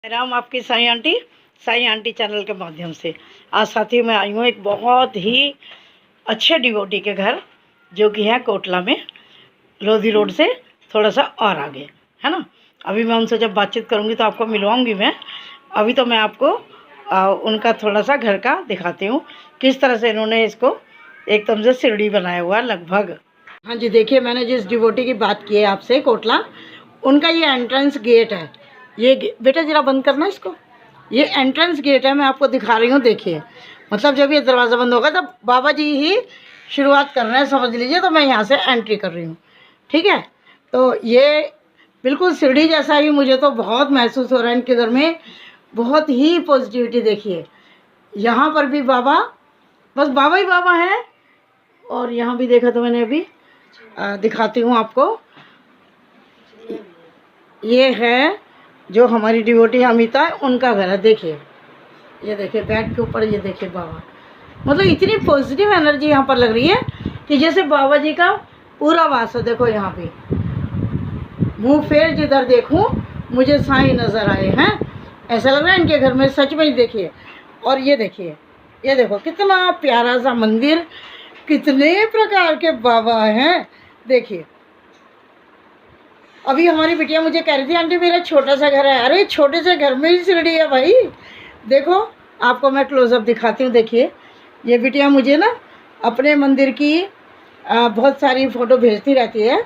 राम आपकी Sai aunty channel के माध्यम से आज साथी मैं आई हूँ एक बहुत ही अच्छे डिवोटी के घर, जो कि है कोटला में, लोधी रोड से थोड़ा सा और आगे, है ना। अभी मैं उनसे जब बातचीत करूँगी तो आपको मिलवाऊँगी मैं। अभी तो मैं आपको उनका थोड़ा सा घर का दिखाती हूँ, किस तरह से इन्होंने इसको एकदम से सीढ़ी बनाया हुआ लगभग। हाँ जी, देखिए मैंने जिस डिवोटी की बात की है आपसे कोटला, उनका ये एंट्रेंस गेट है। ये बेटा जरा बंद करना इसको। ये एंट्रेंस गेट है, मैं आपको दिखा रही हूँ। देखिए मतलब जब ये दरवाज़ा बंद होगा तब बाबा जी ही शुरुआत कर रहे हैं, समझ लीजिए। तो मैं यहाँ से एंट्री कर रही हूँ, ठीक है। तो ये बिल्कुल सीढ़ी जैसा ही मुझे तो बहुत महसूस हो रहा है इनके घर में, बहुत ही पॉजिटिविटी। देखिए यहाँ पर भी बाबा, बस बाबा ही बाबा हैं। और यहाँ भी देखा तो मैंने अभी दिखाती हूँ आपको। ये है जो हमारी डिवोटी अमिता है, उनका घर है। देखिए ये देखिए बेड के ऊपर, ये देखिए बाबा, मतलब इतनी पॉजिटिव एनर्जी यहाँ पर लग रही है कि जैसे बाबा जी का पूरा वास है। देखो यहाँ पे मुंह फेर जिधर देखूं मुझे साईं नज़र आए हैं, ऐसा लग रहा है इनके घर में सच में ही। देखिए और ये देखिए, ये देखो कितना प्यारा सा मंदिर, कितने प्रकार के बाबा हैं। देखिए अभी हमारी बिटिया मुझे कह रही थी आंटी मेरा छोटा सा घर है। अरे छोटे से घर में ही सीढ़ी है भाई। देखो आपको मैं क्लोजअप दिखाती हूँ। देखिए ये बिटिया मुझे ना अपने मंदिर की बहुत सारी फ़ोटो भेजती रहती है,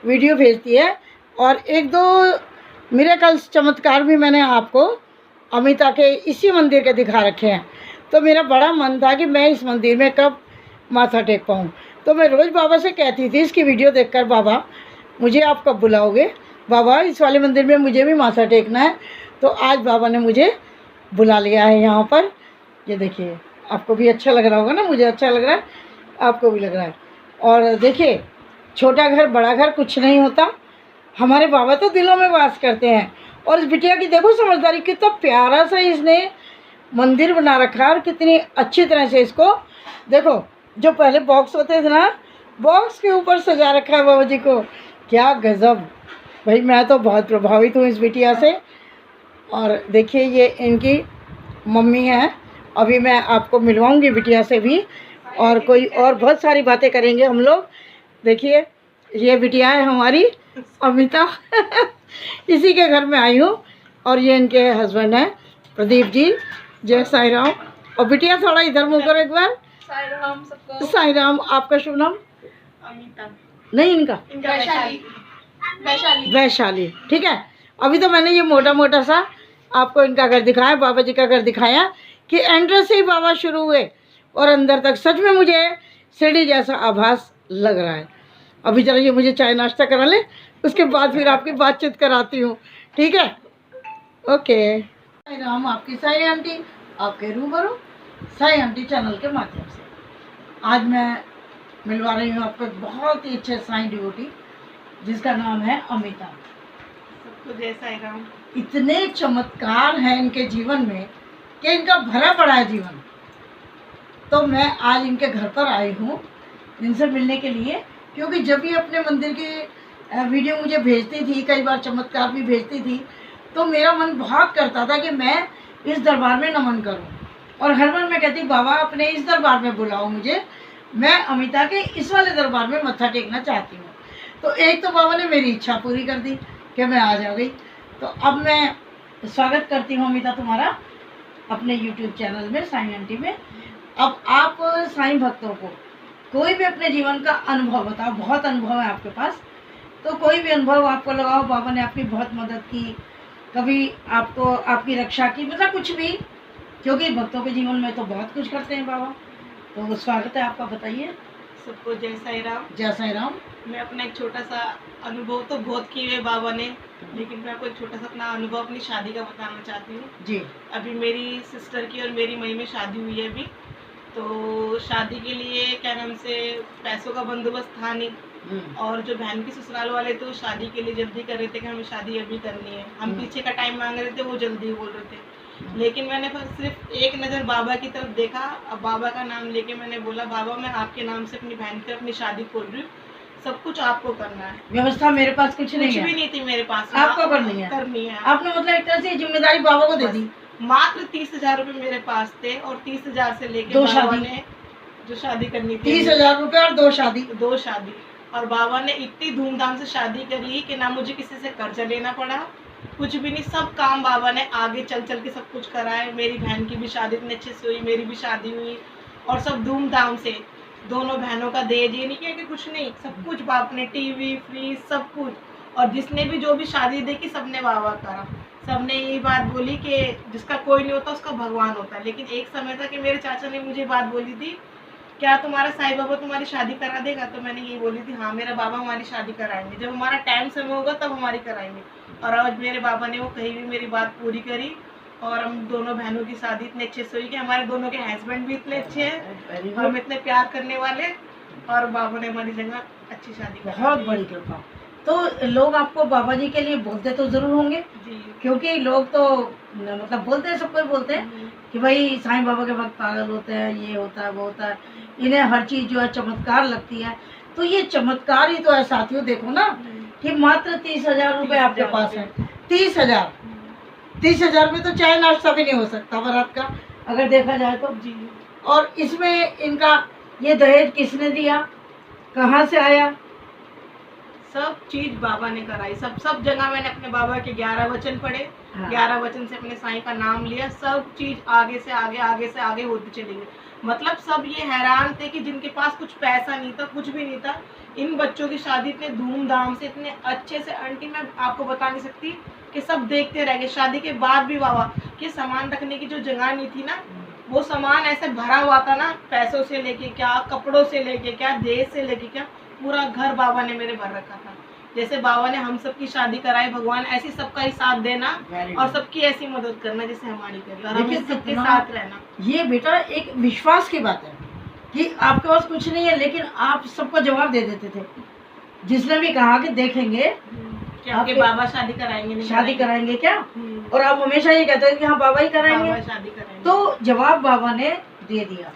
वीडियो भेजती है, और एक दो मिरेकल्स चमत्कार भी मैंने आपको अमिता के इसी मंदिर के दिखा रखे हैं। तो मेरा बड़ा मन था कि मैं इस मंदिर में कब माथा टेक पाऊँ। तो मैं रोज़ बाबा से कहती थी इसकी वीडियो देखकर, बाबा मुझे आप कब बुलाओगे, बाबा इस वाले मंदिर में मुझे भी माथा टेकना है। तो आज बाबा ने मुझे बुला लिया है यहाँ पर। ये देखिए आपको भी अच्छा लग रहा होगा ना, मुझे अच्छा लग रहा है, आपको भी लग रहा है। और देखिए छोटा घर बड़ा घर कुछ नहीं होता, हमारे बाबा तो दिलों में वास करते हैं। और इस बिटिया की देखो समझदारी, कितना प्यारा सा इसने मंदिर बना रखा है, और कितनी अच्छी तरह से इसको देखो, जो पहले बॉक्स होते थे ना, बॉक्स के ऊपर सजा रखा है बाबा जी को। क्या गज़ब भाई, मैं तो बहुत प्रभावित हूँ इस बिटिया से। और देखिए ये इनकी मम्मी है, अभी मैं आपको मिलवाऊंगी बिटिया से भी, और कोई और बहुत सारी बातें करेंगे हम लोग। देखिए ये बिटिया है हमारी अमिता इसी के घर में आई हूँ, और ये इनके हस्बैंड हैं प्रदीप जी। जय साई राम। और बिटिया थोड़ा इधर मुँह करो एक बार। साई राम सबको। साई राम। आपका शुभ नाम? अमिता नहीं, इनका वैशाली, ठीक है। अभी तो मैंने ये मोटा मोटा सा आपको इनका घर दिखाया, बाबा जी का घर दिखाया, कि एंट्रेंस से ही बाबा शुरू हुए और अंदर तक सच में मुझे सीढ़ी जैसा आभास लग रहा है। अभी जरा ये मुझे चाय नाश्ता करा ले, उसके बाद फिर आपकी बातचीत कराती हूँ, ठीक है। ओके। साई राम आपकी साई आंटी आपके रूबरू साई आंटी चैनल के माध्यम से आज मैं मिलवा रही हूँ आपको बहुत ही अच्छे साईं डिवोटी, जिसका नाम है अमिता। सबको जय साई राम। इतने चमत्कार हैं इनके जीवन में कि इनका भरा पड़ा है जीवन। तो मैं आज इनके घर पर आई हूँ इनसे मिलने के लिए, क्योंकि जब भी अपने मंदिर की वीडियो मुझे भेजती थी, कई बार चमत्कार भी भेजती थी, तो मेरा मन बहुत करता था कि मैं इस दरबार में नमन करूँ। और हर बार मैं कहती बाबा अपने इस दरबार में बुलाओ मुझे, मैं अमिता के इस वाले दरबार में मत्था टेकना चाहती हूँ। तो एक तो बाबा ने मेरी इच्छा पूरी कर दी कि मैं आ जा गई। तो अब मैं स्वागत करती हूँ अमिता तुम्हारा अपने YouTube चैनल में, साईं आंटी में। अब आप साईं भक्तों को कोई भी अपने जीवन का अनुभव बताओ, बहुत अनुभव है आपके पास, तो कोई भी अनुभव आपको लगाओ बाबा ने आपकी बहुत मदद की, कभी आपको आपकी रक्षा की, मतलब कुछ भी, क्योंकि भक्तों के जीवन में तो बहुत कुछ करते हैं बाबा। तो स्वागत है आपका, बताइए। सबको जय साई राम। जय साई राम। मैं अपना एक छोटा सा अनुभव तो बहुत किए है बाबा ने, लेकिन मैं आपको एक छोटा सा अपना अनुभव अपनी शादी का बताना चाहती हूँ जी। अभी मेरी सिस्टर की और मेरी मई में शादी हुई है अभी। तो शादी के लिए क्या नाम से पैसों का बंदोबस्त था नहीं, और जो बहन की ससुराल वाले थे वो शादी के लिए जल्दी कर रहे थे कि हमें शादी अभी करनी है। हम पीछे का टाइम मांग रहे थे, वो जल्दी बोल रहे थे। लेकिन मैंने बस सिर्फ एक नज़र बाबा की तरफ देखा, अब बाबा का नाम लेके मैंने बोला बाबा मैं आपके नाम से अपनी बहन की अपनी शादी खोल रही हूँ, सब कुछ आपको करना है। व्यवस्था मेरे पास कुछ नहीं कुछ है, भी नहीं थी मेरे पास, आपको करनी है। करनी है। आपने मतलब एक तरह से जिम्मेदारी बाबा को दे दी। मात्र 30,000 रुपए मेरे पास थे और 30,000 से लेके दो बाबा शादी। ने जो शादी करनी थी 30,000 रुपए और 2 शादी। 2 शादी। और बाबा ने इतनी धूमधाम से शादी करी कि ना मुझे किसी से कर्जा लेना पड़ा, कुछ भी नहीं। सब काम बाबा ने आगे चल चल के सब कुछ कराए। मेरी बहन की भी शादी इतने अच्छे से हुई, मेरी भी शादी हुई और सब धूमधाम से। दोनों बहनों का दहेज, ये नहीं किया कि कुछ नहीं, सब कुछ बाप ने, टीवी फ्रिज सब कुछ। और जिसने भी जो भी शादी देखी सबने वाह वाह करा। सबने यही बात बोली कि जिसका कोई नहीं होता उसका भगवान होता है। लेकिन एक समय था कि मेरे चाचा ने मुझे बात बोली थी, क्या तुम्हारा साईं बाबा तुम्हारी शादी करा देगा? तो मैंने यही बोली थी, हाँ मेरा बाबा हमारी शादी कराएंगे, जब हमारा टाइम समय होगा तब हमारी कराएंगे। और आज मेरे बाबा ने वो कहीं भी मेरी बात पूरी करी और हम दोनों बहनों की शादी इतने अच्छे से हुई कि हमारे दोनों के हस्बैंड भी इतने अच्छे हैं, हम इतने प्यार करने वाले, और बाबा ने हमारी जगह अच्छी शादी करा दी। बहुत बड़ी कृपा। तो लोग आपको बाबा जी के लिए बोलते तो जरूर होंगे जी। क्योंकि लोग तो मतलब बोलते हैं, सब कोई बोलते हैं कि भाई साईं बाबा के भक्त पागल होते हैं, ये होता है वो होता है, इन्हें हर चीज जो है चमत्कार लगती है। तो ये चमत्कार ही तो है साथियों। देखो ना कि मात्र 30,000 रुपए आपके पास है। 30,000, 30,000 में तो चाय नाश्ता भी नहीं हो सकता बारात का, अगर देखा जाए तो। जी। और इसमें इनका ये दहेज किसने दिया, कहाँ से आया? सब चीज बाबा ने कराई। सब जगह मैंने अपने बाबा के 11 वचन पढ़े, हाँ। 11 वचन से अपने साईं का नाम लिया। सब चीज आगे से आगे होती चली गई। मतलब सब ये हैरान थे कि जिनके पास कुछ पैसा नहीं था, कुछ भी नहीं था, इन बच्चों की शादी इतने धूमधाम से, इतने अच्छे से, आंटी मैं आपको बता नहीं सकती कि सब देखते रह गए। शादी के बाद भी बाबा के सामान रखने की जो जगह नहीं थी ना, वो सामान ऐसे भरा हुआ था ना, पैसों से लेके क्या, कपड़ों से लेके क्या, दहेज से लेके क्या, पूरा घर बाबा ने मेरे भर रखा था। जैसे बाबा ने हम सबकी शादी कराई, भगवान ऐसी सबका ही साथ देना और सबकी ऐसी मदद करना जैसे हमारी करी, और हम सबके साथ रहना। ये बेटा एक विश्वास की बात है कि आपके पास कुछ नहीं है लेकिन आप सबको जवाब दे देते थे। जिसने भी कहा कि देखेंगे कि आपके बाबा शादी कराएंगे, नहीं शादी कराएंगे क्या, और आप हमेशा ये कहते हैं कि हाँ बाबा ही कराएंगे, बाबा शादी कराएंगे। तो जवाब बाबा ने दे दिया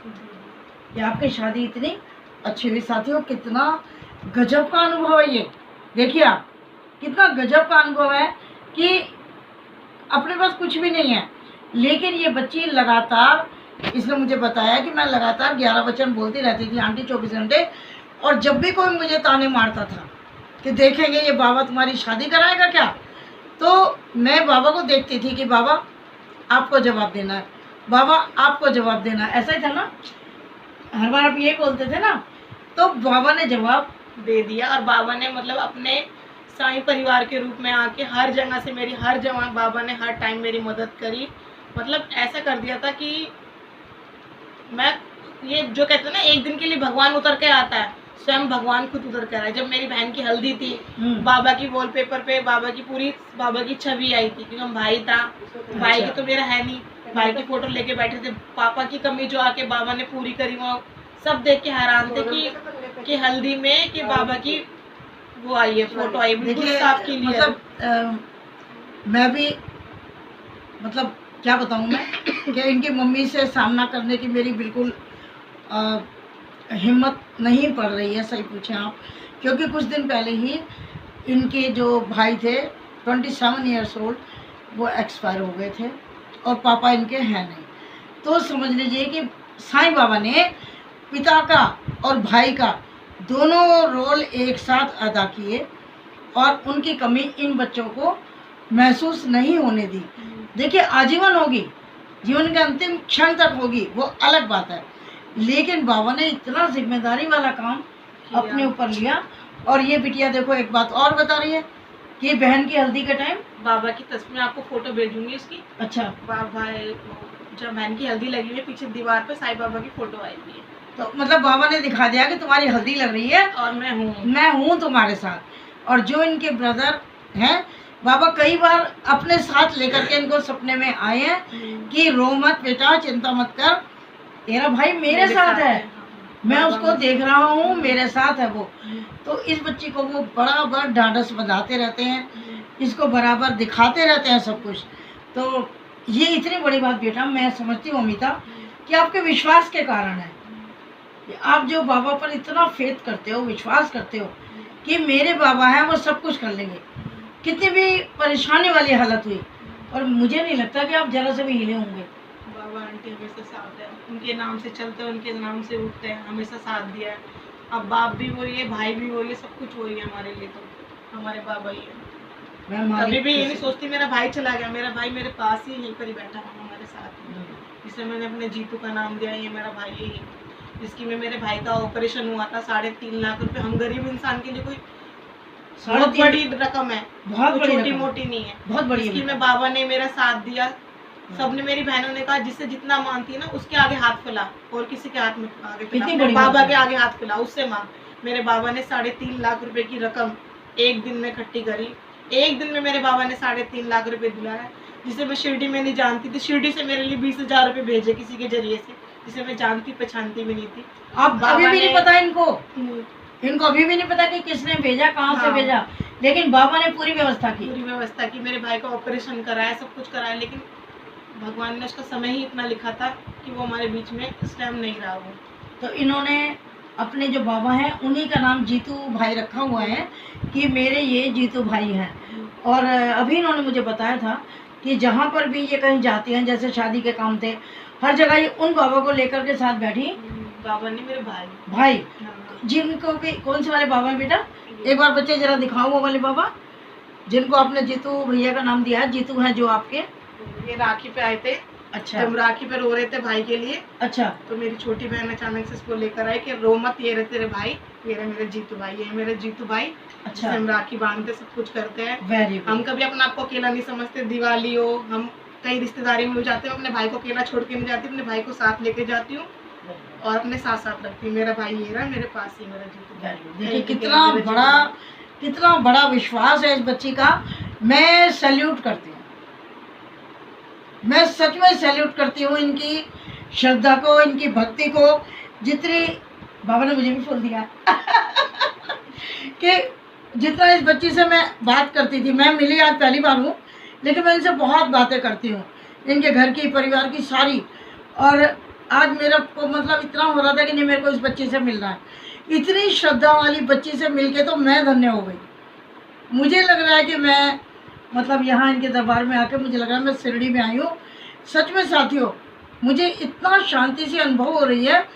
कि आपकी शादी इतनी अच्छी हुई। साथियों कितना गजब का अनुभव है ये। देखिए आप, कितना गजब का अनुभव है कि अपने पास कुछ भी नहीं है लेकिन ये बच्ची लगातार, इसने मुझे बताया कि मैं लगातार 11 वचन बोलती रहती थी आंटी 24 घंटे। और जब भी कोई मुझे ताने मारता था कि देखेंगे ये बाबा तुम्हारी शादी कराएगा क्या, तो मैं बाबा को देखती थी कि बाबा आपको जवाब देना है, बाबा आपको जवाब देना है। ऐसा ही था ना, हर बार आप ये बोलते थे ना, तो बाबा ने जवाब दे दिया। और बाबा ने मतलब अपने साईं परिवार के रूप में आके हर जगह से मेरी, हर जगह बाबा ने हर टाइम मेरी मदद करी। मतलब ऐसा कर दिया था कि मैं, ये जो कहते हैं ना एक दिन के लिए भगवान उतर के आता है, स्वयं भगवान खुद उतर कर आया। जब मेरी बहन की हल्दी थी, बाबा की वॉलपेपर पे बाबा की छवि आई थी, क्योंकि हम भाई था, भाई की तो मेरा है नहीं, भाई की फोटो लेके बैठे थे। पापा की कमी जो आके बाबा ने पूरी करी, वो सब देख के हैरान थे कि हल्दी में कि बाबा की वो आई है, फोटो आई, बिल्कुल साफ की लिए। मतलब मैं भी मतलब क्या बताऊँ मैं कि इनकी मम्मी से सामना करने की मेरी बिल्कुल हिम्मत नहीं पड़ रही है, सही पूछें आप। क्योंकि कुछ दिन पहले ही इनके जो भाई थे 27 ईयर्स ओल्ड, वो एक्सपायर हो गए थे और पापा इनके हैं नहीं। तो समझ लीजिए कि साईं बाबा ने पिता का और भाई का दोनों रोल एक साथ अदा किए और उनकी कमी इन बच्चों को महसूस नहीं होने दी। देखिए आजीवन होगी, जीवन के अंतिम क्षण तक होगी, वो अलग बात है, लेकिन बाबा ने इतना जिम्मेदारी वाला काम अपने ऊपर लिया। और ये बिटिया देखो एक बात और बता रही है कि बहन की हल्दी के टाइम बाबा की तस्वीर, आपको फोटो भेजूंगी उसकी। अच्छा, बाबा जब बहन की हल्दी लगी हुई है, पीछे दीवार पे साईं बाबा की फोटो आई हुई है। तो मतलब बाबा ने दिखा दिया कि तुम्हारी हल्दी लग रही है और मैं हूँ तुम्हारे साथ। और जो इनके ब्रदर हैं, बाबा कई बार अपने साथ लेकर के इनको सपने में आए हैं कि रो मत बेटा, चिंता मत कर, तेरा भाई मेरे साथ है, मैं उसको देख रहा हूँ, मेरे साथ है वो। तो इस बच्ची को वो बराबर ढांढस बंधाते रहते हैं, इसको बराबर दिखाते रहते हैं सब कुछ। तो ये इतनी बड़ी बात बेटा मैं समझती हूँ अमिता कि आपके विश्वास के कारण है। आप जो बाबा पर इतना फेथ करते हो, विश्वास करते हो, कि मेरे बाबा हैं वो सब कुछ कर लेंगे, कितनी भी परेशानी वाली हालत हुई। और मुझे नहीं लगता कि आप जरा से भी हिले होंगे। बाबा आंटी हमेशा साथ है, उनके नाम से चलते हैं, उनके नाम से उठते हैं, हमेशा साथ दिया है। अब बाप भी वही है, भाई भी वही है, सब कुछ वही है हमारे लिए, तो हमारे बाबा ही है। मैं कभी भी ये नहीं सोचती मेरा भाई चला गया, मेरा भाई मेरे पास ही यहीं पर ही बैठा है हमारे साथ ही। जिसे मैंने अपने जीतू का नाम दिया, ये मेरा भाई ही है, जिसकी में मेरे भाई का ऑपरेशन हुआ था 3.5 लाख रुपए। हम गरीब इंसान के लिए कोई बहुत बड़ी रकम है, बहुत बड़ी छोटी रकम। मोटी नहीं है, बहुत बड़ी इसकी रकम। में बाबा ने मेरा साथ दिया। सबने, मेरी बहनों ने कहा जिससे जितना मांगती है ना उसके आगे हाथ फैला, और किसी के हाथ में आगे फैला, कितनी अपने बड़ी बाबा बात के है। आगे हाथ फैला, उससे मांग। मेरे बाबा ने 3.5 लाख रुपए की रकम एक दिन में इकट्ठी करी। एक दिन में मेरे बाबा ने 3.5 लाख रुपए दिलाया, जिसे मैं शिरडी में नहीं जानती थी। शिरडी से मेरे लिए 20,000 रुपए भेजे किसी के जरिए से, जिसे मैं जानती पहचानती भी नहीं थी। अब अभी भी नहीं पता इनको, हम्म, इनको अभी भी नहीं पता कि किसने भेजा, कहाँ से हाँ। भेजा, लेकिन बाबा ने पूरी व्यवस्था की। पूरी व्यवस्था की, मेरे भाई का ऑपरेशन कराया, सब कुछ कराया, लेकिन भगवान ने उसका समय ही इतना लिखा था कि वो हमारे बीच में इस टाइम नहीं रहा वो। तो इन्होंने अपने जो बाबा हैं उन्हीं का नाम जीतू भाई रखा हुआ है कि मेरे ये जीतू भाई हैं। और अभी इन्होंने मुझे बताया था कि जहाँ पर भी ये कहीं जाती हैं, जैसे शादी के काम थे, हर जगह ये उन बाबा को लेकर के साथ बैठी। बाबा ने मेरे भाई भाई हाँ। जिनको भी, कौन से वाले बाबा हैं बेटा, एक बार बच्चे जरा दिखाओ वो वाले बाबा जिनको आपने जीतू भैया का नाम दिया है। जीतू हैं जो आपके, ये राखी पे आए थे। अच्छा जब राखी पे रो रहे थे भाई के लिए, अच्छा, तो मेरी छोटी बहन अचानक से इसको लेकर आई कि रो मत, ये रहे तेरे भाई, ये रहे मेरे जीतू भाई, ये मेरे जीतू भाई। अच्छा, हम राखी बांधते, सब कुछ करते हैं। वेरी हम गुड। कभी अपने आप को अकेला नहीं समझते। दिवाली हो, हम कई रिश्तेदारी में जाते हैं, अपने भाई को अकेला छोड़ के नहीं जाती, अपने भाई को साथ लेके जाती हूँ और अपने साथ साथ रखती हूँ। मेरा भाई ये रहा मेरे पास ही, मेरा जीतू भाई। देखिए कहीं भी कितना मेरा जीतू बड़ा, भाई। कितना बड़ा विश्वास है इस बच्ची का। मैं सैल्यूट करती हूँ, मैं सच में सैल्यूट करती हूँ इनकी श्रद्धा को, इनकी भक्ति को। जितनी बाबा ने मुझे भी फूल दिया कि जितना इस बच्ची से मैं बात करती थी, मैं मिली आज पहली बार हूँ, लेकिन मैं इनसे बहुत बातें करती हूँ, इनके घर की, परिवार की सारी। और आज मेरा को मतलब इतना हो रहा था कि नहीं, मेरे को इस बच्ची से मिलना है। इतनी श्रद्धा वाली बच्ची से मिलके तो मैं धन्य हो गई। मुझे लग रहा है कि मैं मतलब यहाँ इनके दरबार में आके मुझे लग रहा है मैं शिरडी में आई हूँ। सच में साथियों, मुझे इतना शांति से अनुभव हो रही है,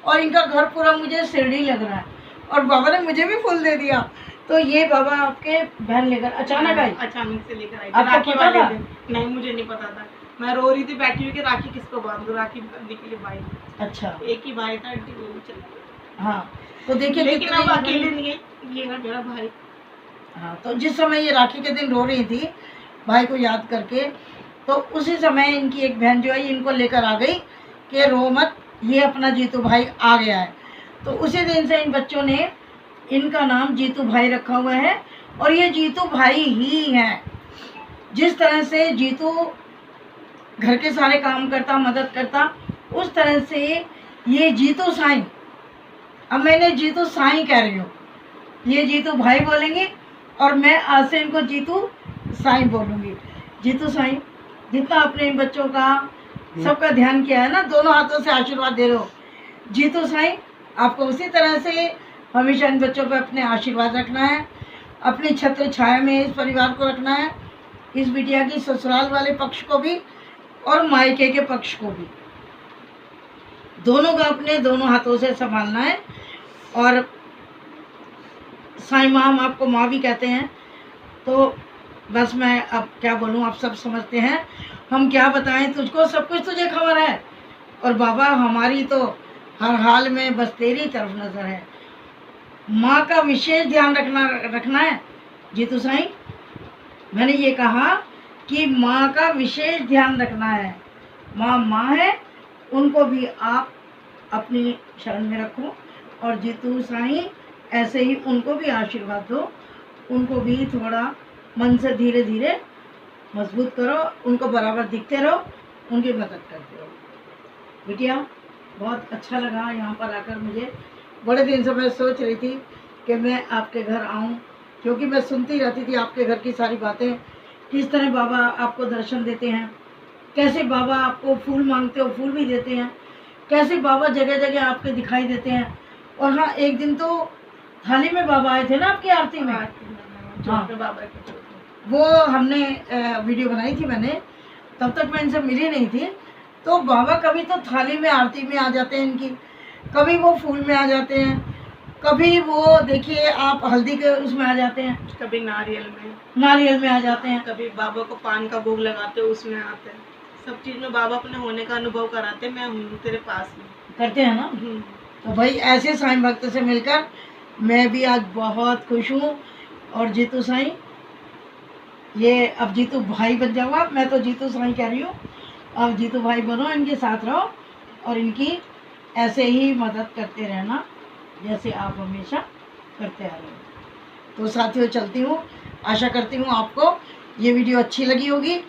और इनका घर पूरा मुझे शिरडी लग रहा है। और बाबा ने मुझे भी फूल दे दिया। तो ये बाबा आपके बहन लेकर अचानक आई? अचानक से लेकर आई थी, आपको राखी पता वाले था? दिन। नहीं, मुझे नहीं पता था। मैं रो रही थी बैठी हुई कि राखी किसको बांधूं, राखी बांधने के लिए भाई, अच्छा, एक ही भाई था, आंटी वो भी चला गया। हाँ। तो देखिए लेकिन कितनी- अब अकेले नहीं है, ये है मेरा भाई। हाँ, तो जिस समय ये राखी के दिन रो रही थी भाई को याद करके, तो उसी समय इनकी एक बहन जो है इनको लेकर आ गई कि रो मत, ये अपना जीतू भाई आ गया है। तो उसी दिन से इन बच्चों ने इनका नाम जीतू भाई रखा हुआ है। और ये जीतू भाई ही हैं। जिस तरह से जीतू घर के सारे काम करता, मदद करता, उस तरह से ये जीतू साईं, अब मैंने जीतू साईं कह रही हूँ, ये जीतू भाई बोलेंगे और मैं आज से इनको जीतू साईं बोलूँगी। जीतू साईं, जितना आपने इन बच्चों का सबका ध्यान किया है ना, दोनों हाथों से आशीर्वाद दे रहे हो, जीतू साईं आपको उसी तरह से हमेशा इन बच्चों पर अपने आशीर्वाद रखना है, अपनी छत्र छाया में इस परिवार को रखना है, इस बिटिया की ससुराल वाले पक्ष को भी और मायके के पक्ष को भी, दोनों का अपने दोनों हाथों से संभालना है। और साईं माँ, हम आपको माँ भी कहते हैं, तो बस मैं अब क्या बोलूँ, आप सब समझते हैं, हम क्या बताएं तुझको, सब कुछ तुझे खबर है। और बाबा हमारी तो हर हाल में बस तेरी तरफ नज़र है। माँ का विशेष ध्यान रखना है जीतू साईं। मैंने ये कहा कि माँ का विशेष ध्यान रखना है। माँ माँ है, उनको भी आप अपनी शरण में रखो। और जीतू साईं ऐसे ही उनको भी आशीर्वाद दो, उनको भी थोड़ा मन से धीरे धीरे मजबूत करो, उनको बराबर दिखते रहो, उनकी मदद करते रहो। बिटिया बहुत अच्छा लगा यहाँ पर आकर मुझे। बड़े दिन से मैं सोच रही थी कि मैं आपके घर आऊँ, क्योंकि मैं सुनती रहती थी आपके घर की सारी बातें, किस तरह बाबा आपको दर्शन देते हैं, कैसे बाबा आपको फूल मांगते हो फूल भी देते हैं, कैसे बाबा जगह जगह आपके दिखाई देते हैं। और हाँ, एक दिन तो थाली में बाबा आए थे ना आपकी आरती में? जोत में बाबा की जोत में। वो हमने वीडियो बनाई थी मैंने, तब तक मैं इनसे मिली नहीं थी। तो बाबा कभी तो थाली में आरती में आ जाते हैं इनकी, कभी वो फूल में आ जाते हैं, कभी वो देखिए आप हल्दी के उसमें आ जाते हैं, कभी नारियल में आ जाते हैं। कभी बाबा को पान का भोग लगाते हो उसमें आते हैं। सब चीज में बाबा अपने होने का अनुभव कराते, मैं हूँ तेरे पास में, करते हैं ना। तो भाई ऐसे साईं भक्त से मिलकर मैं भी आज बहुत खुश हूँ। और जीतू साईं, ये अब जीतू भाई बन जाऊँगा, मैं तो जीतू साईं कह रही हूँ, अब जीतू भाई बनो, इनके साथ रहो और इनकी ऐसे ही मदद करते रहना जैसे आप हमेशा करते आ रहे हो। तो साथियों चलती हूँ, आशा करती हूँ आपको ये वीडियो अच्छी लगी होगी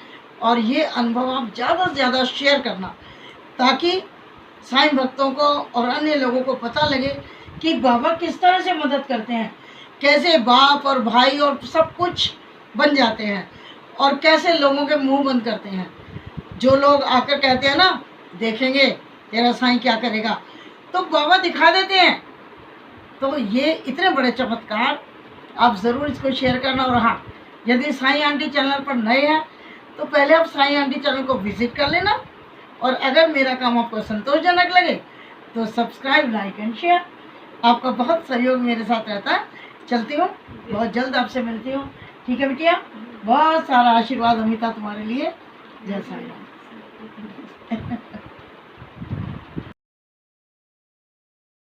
और ये अनुभव आप ज़्यादा से ज़्यादा शेयर करना, ताकि साईं भक्तों को और अन्य लोगों को पता लगे कि बाबा किस तरह से मदद करते हैं, कैसे बाप और भाई और सब कुछ बन जाते हैं और कैसे लोगों के मुंह बंद करते हैं। जो लोग आकर कहते हैं ना देखेंगे तेरा साईं क्या करेगा, तो बाबा दिखा देते हैं। तो ये इतने बड़े चमत्कार आप ज़रूर इसको शेयर करना। और हाँ, यदि साईं आंटी चैनल पर नए हैं तो पहले आप साईं आंटी चैनल को विजिट कर लेना, और अगर मेरा काम आपको संतोषजनक लगे तो सब्सक्राइब, लाइक एंड शेयर। आपका बहुत सहयोग मेरे साथ रहता है। चलती हूँ, बहुत जल्द आपसे मिलती हूँ। ठीक है बिटिया, बहुत सारा आशीर्वाद अमिता तुम्हारे लिए। जय साईं राम।